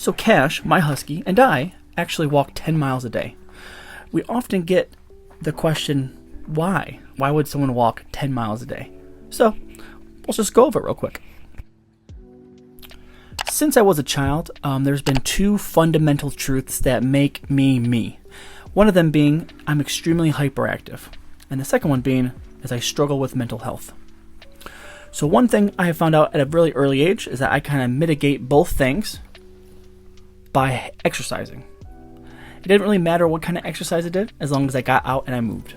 So Cash, my Husky, and I actually walk 10 miles a day. We often get the question, why? Why would someone walk 10 miles a day? So let's just go over it real quick. Since I was a child, there's been two fundamental truths that make me me. One of them being I'm extremely hyperactive, and the second one being is I struggle with mental health. So one thing I have found out at a really early age is that I kind of mitigate both things by exercising. It didn't really matter what kind of exercise I did as long as I got out and I moved.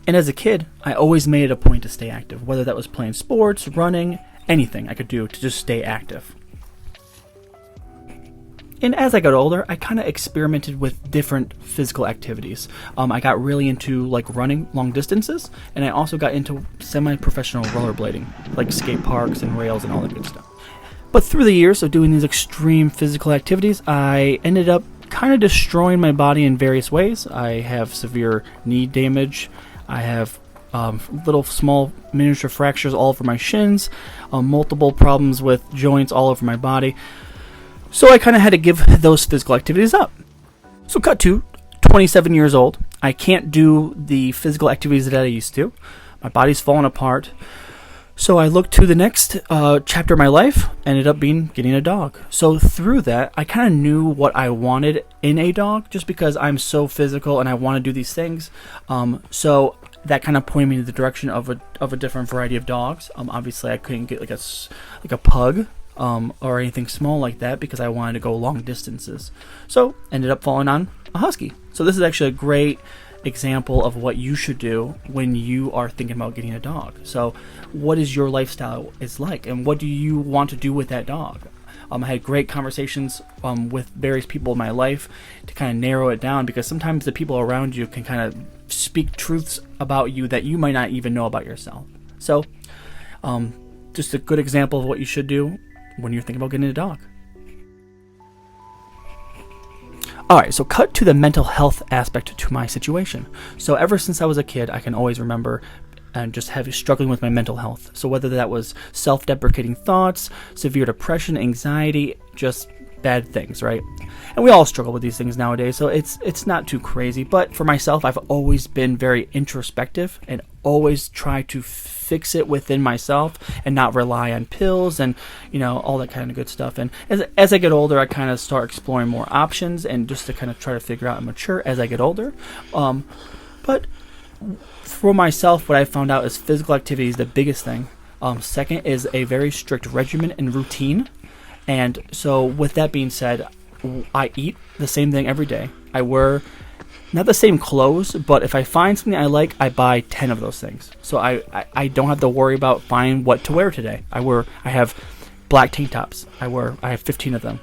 And as a kid, I always made it a point to stay active, whether that was playing sports, running, anything I could do to just stay active. And as I got older, I kind of experimented with different physical activities. I got really into like running long distances, and I also got into semi-professional rollerblading, like skate parks and rails and all that good stuff. But through the years of doing these extreme physical activities, I ended up kind of destroying my body in various ways. I have severe knee damage. I have little small miniature fractures all over my shins, multiple problems with joints all over my body. So I kind of had to give those physical activities up. So cut to 27 years old. I can't do the physical activities that I used to. My body's falling apart. So I looked to the next chapter of my life, ended up being getting a dog. So through that, I kind of knew what I wanted in a dog just because I'm so physical and I want to do these things. So that kind of pointed me in the direction of a different variety of dogs. Obviously, I couldn't get like a pug or anything small like that because I wanted to go long distances. So ended up falling on a Husky. So this is actually a great example of what you should do when you are thinking about getting a dog. So what is your lifestyle is like, and what do you want to do with that dog? I had great conversations with various people in my life to kind of narrow it down, because sometimes the people around you can kind of speak truths about you that you might not even know about yourself. So just a good example of what you should do when you're thinking about getting a dog. Alright, so cut to the mental health aspect to my situation. So ever since I was a kid, I can always remember and just struggling with my mental health. So whether that was self-deprecating thoughts, severe depression, anxiety, just bad things, right? And we all struggle with these things nowadays, so it's not too crazy. But for myself, I've always been very introspective and always try to fix it within myself and not rely on pills and, all that kind of good stuff. And as I get older, I kind of start exploring more options and just to kind of try to figure out and mature as I get older. But for myself, what I found out is physical activity is the biggest thing. Second is a very strict regimen and routine. And so with that being said, I eat the same thing every day. I wear not the same clothes, but if I find something I like, I buy 10 of those things. So I don't have to worry about finding what to wear today. I have black tank tops. I have 15 of them.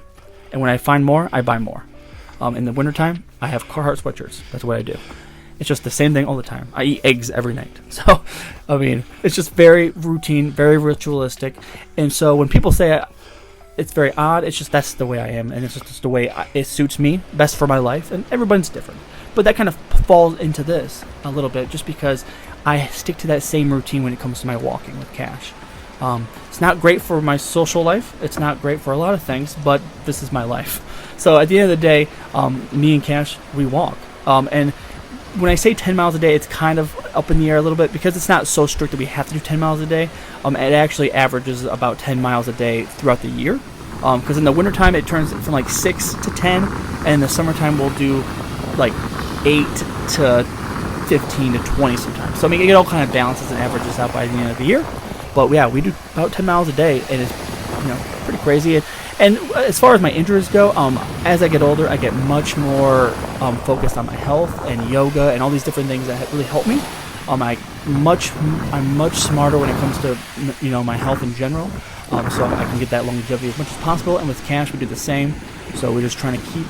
And when I find more, I buy more. In the wintertime, I have Carhartt sweatshirts. That's what I do. It's just the same thing all the time. I eat eggs every night. So, it's just very routine, very ritualistic. And so when people say it's very odd, it's just that's the way I am, and it's just the way it suits me best for my life, and everyone's different. But that kind of falls into this a little bit just because I stick to that same routine when it comes to my walking with Cash. It's not great for my social life. It's not great for a lot of things, but this is my life. So at the end of the day, me and Cash, we walk. And when I say 10 miles a day, it's kind of up in the air a little bit because it's not so strict that we have to do 10 miles a day. It actually averages about 10 miles a day throughout the year. Because in the wintertime, it turns from like 6 to 10, and in the summertime, we'll do like 8 to 15 to 20 sometimes. So it all kind of balances and averages out by the end of the year. But yeah, we do about 10 miles a day, and it's pretty crazy. And as far as my injuries go, as I get older, I get much more focused on my health and yoga and all these different things that really help me. I'm much smarter when it comes to my health in general. So I can get that longevity as much as possible. And with Cash, we do the same. So we're just trying to keep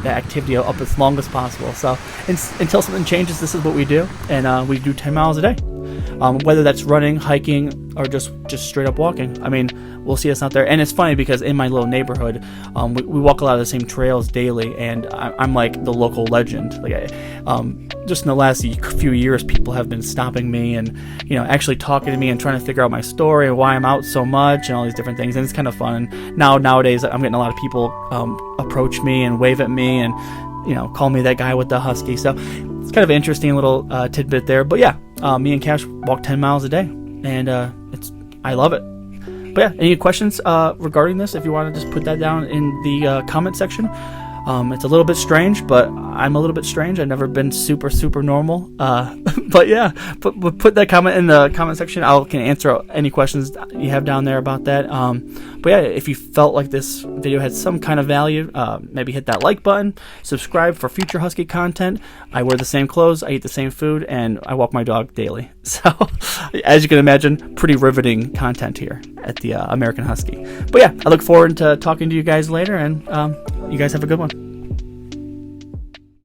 that activity up as long as possible. So until something changes, this is what we do, and we do 10 miles a day. whether that's running, hiking, or just straight up walking. I mean, we'll see us out there. And it's funny because in my little neighborhood, we walk a lot of the same trails daily, and I'm like the local legend. Like, just in the last few years, people have been stopping me and, actually talking to me and trying to figure out my story and why I'm out so much and all these different things. And it's kind of fun. And nowadays, I'm getting a lot of people approach me and wave at me and, call me that guy with the Husky. So it's kind of an interesting little tidbit there. But yeah, me and Cash walk 10 miles a day, and I love it. But yeah, any questions regarding this? If you want to just put that down in the comment section. It's a little bit strange, but I'm a little bit strange. I've never been super, super normal. But yeah, put that comment in the comment section. I can answer any questions you have down there about that. But yeah, if you felt like this video had some kind of value, maybe hit that like button, subscribe for future Husky content. I wear the same clothes, I eat the same food, and I walk my dog daily. So, as you can imagine, pretty riveting content here at the American Husky. But yeah, I look forward to talking to you guys later, and you guys have a good one.